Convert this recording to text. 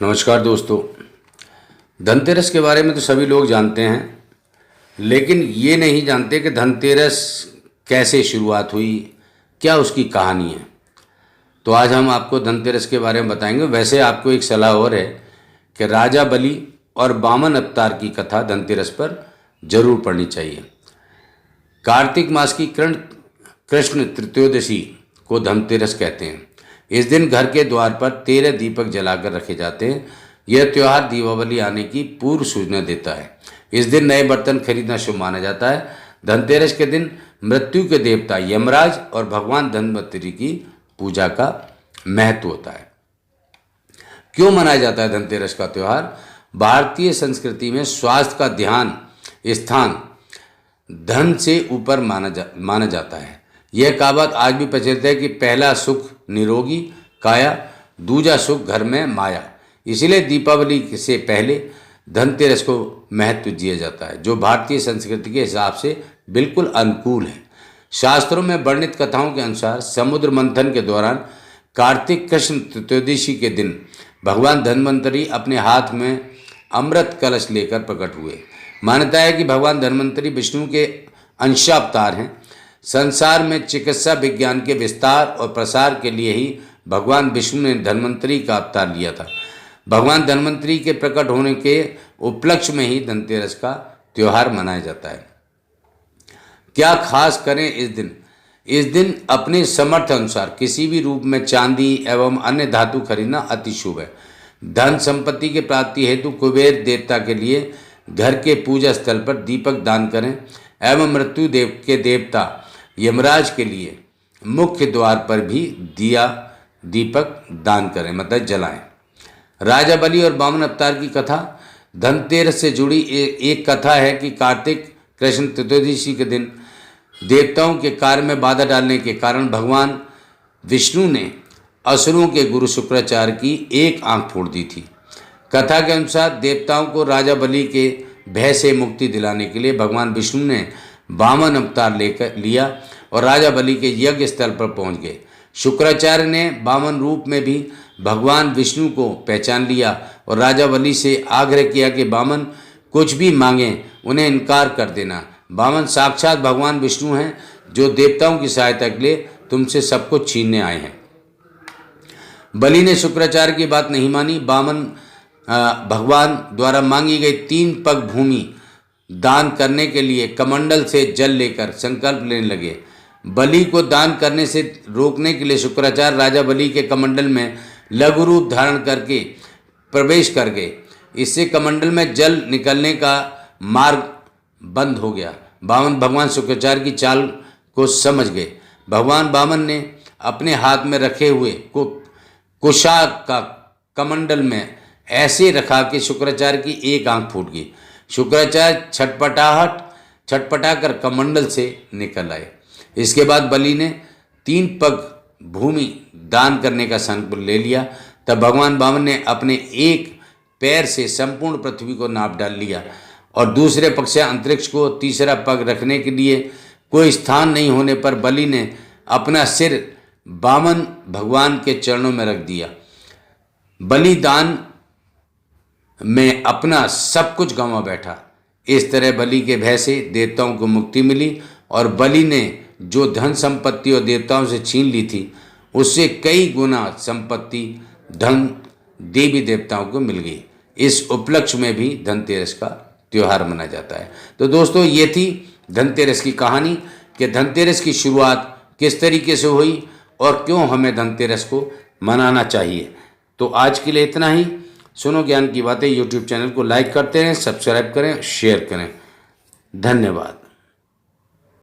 नमस्कार दोस्तों। धनतेरस के बारे में तो सभी लोग जानते हैं, लेकिन ये नहीं जानते कि धनतेरस कैसे शुरुआत हुई, क्या उसकी कहानी है। तो आज हम आपको धनतेरस के बारे में बताएंगे। वैसे आपको एक सलाह और है कि राजा बलि और वामन अवतार की कथा धनतेरस पर जरूर पढ़नी चाहिए। कार्तिक मास की कृष्ण त्रयोदशी को धनतेरस कहते हैं। इस दिन घर के द्वार पर 13 दीपक जलाकर रखे जाते हैं। यह त्यौहार दीपावली आने की पूर्व सूचना देता है। इस दिन नए बर्तन खरीदना शुभ माना जाता है। धनतेरस के दिन मृत्यु के देवता यमराज और भगवान धन्वंतरि की पूजा का महत्व होता है। क्यों मनाया जाता है धनतेरस का त्यौहार? भारतीय संस्कृति में स्वास्थ्य का ध्यान स्थान धन से ऊपर माना जाता है। यह कहावत आज भी प्रचलित है कि पहला सुख निरोगी काया, दूजा सुख घर में माया। इसीलिए दीपावली से पहले धनतेरस को महत्व दिया जाता है, जो भारतीय संस्कृति के हिसाब से बिल्कुल अनुकूल है। शास्त्रों में वर्णित कथाओं के अनुसार समुद्र मंथन के दौरान कार्तिक कृष्ण त्रयोदशी के दिन भगवान धन्वंतरि अपने हाथ में अमृत कलश लेकर प्रकट हुए। मान्यता है कि भगवान धन्वंतरि विष्णु के अंशावतार हैं। संसार में चिकित्सा विज्ञान के विस्तार और प्रसार के लिए ही भगवान विष्णु ने धन्वंतरि का अवतार लिया था। भगवान धन्वंतरि के प्रकट होने के उपलक्ष्य में ही धनतेरस का त्यौहार मनाया जाता है। क्या खास करें इस दिन? इस दिन अपने समर्थ अनुसार किसी भी रूप में चांदी एवं अन्य धातु खरीदना अति शुभ है। धन संपत्ति के प्राप्ति हेतु कुबेर देवता के लिए घर के पूजा स्थल पर दीपक दान करें एवं मृत्यु के देवता यमराज के लिए मुख्य द्वार पर भी दीपक दान करें, मतलब जलाएं। राजा बलि और वामन अवतार की कथा। धनतेरस से जुड़ी एक कथा है कि कार्तिक कृष्ण त्रयोदशी के दिन देवताओं के कार्य में बाधा डालने के कारण भगवान विष्णु ने असुरों के गुरु शुक्राचार्य की एक आंख फोड़ दी थी। कथा के अनुसार देवताओं को राजा बलि के भय से मुक्ति दिलाने के लिए भगवान विष्णु ने वामन अवतार लिया और राजा बलि के यज्ञ स्थल पर पहुंच गए। शुक्राचार्य ने वामन रूप में भी भगवान विष्णु को पहचान लिया और राजा बलि से आग्रह किया कि वामन कुछ भी मांगे उन्हें इनकार कर देना। वामन साक्षात भगवान विष्णु हैं, जो देवताओं की सहायता के लिए तुमसे सब कुछ छीनने आए हैं। बलि ने शुक्राचार्य की बात नहीं मानी। वामन भगवान द्वारा मांगी गई 3 पग भूमि दान करने के लिए कमंडल से जल लेकर संकल्प लेने लगे। बलि को दान करने से रोकने के लिए शुक्राचार्य राजा बलि के कमंडल में लघु रूप धारण करके प्रवेश कर गए। इससे कमंडल में जल निकलने का मार्ग बंद हो गया। वामन भगवान शुक्राचार्य की चाल को समझ गए। भगवान वामन ने अपने हाथ में रखे हुए कुशा का कमंडल में ऐसे रखा कि शुक्राचार्य की एक आंख फूट गई। शुक्राचार्य छटपटा कर कमंडल से निकल आए। इसके बाद बलि ने 3 पग भूमि दान करने का संकल्प ले लिया। तब भगवान वामन ने अपने एक पैर से संपूर्ण पृथ्वी को नाप डाल लिया और दूसरे पग से अंतरिक्ष को, तीसरा पग रखने के लिए कोई स्थान नहीं होने पर बलि ने अपना सिर वामन भगवान के चरणों में रख दिया। बलिदान में अपना सब कुछ गंवा बैठा। इस तरह बलि के भय से देवताओं को मुक्ति मिली और बलि ने जो धन संपत्ति और देवताओं से छीन ली थी, उससे कई गुना संपत्ति धन देवी देवताओं को मिल गई। इस उपलक्ष्य में भी धनतेरस का त्यौहार मनाया जाता है। तो दोस्तों, ये थी धनतेरस की कहानी कि धनतेरस की शुरुआत किस तरीके से हुई और क्यों हमें धनतेरस को मनाना चाहिए। तो आज के लिए इतना ही। सुनो ज्ञान की बातें यूट्यूब चैनल को लाइक करते रहें, सब्सक्राइब करें, शेयर करें। धन्यवाद।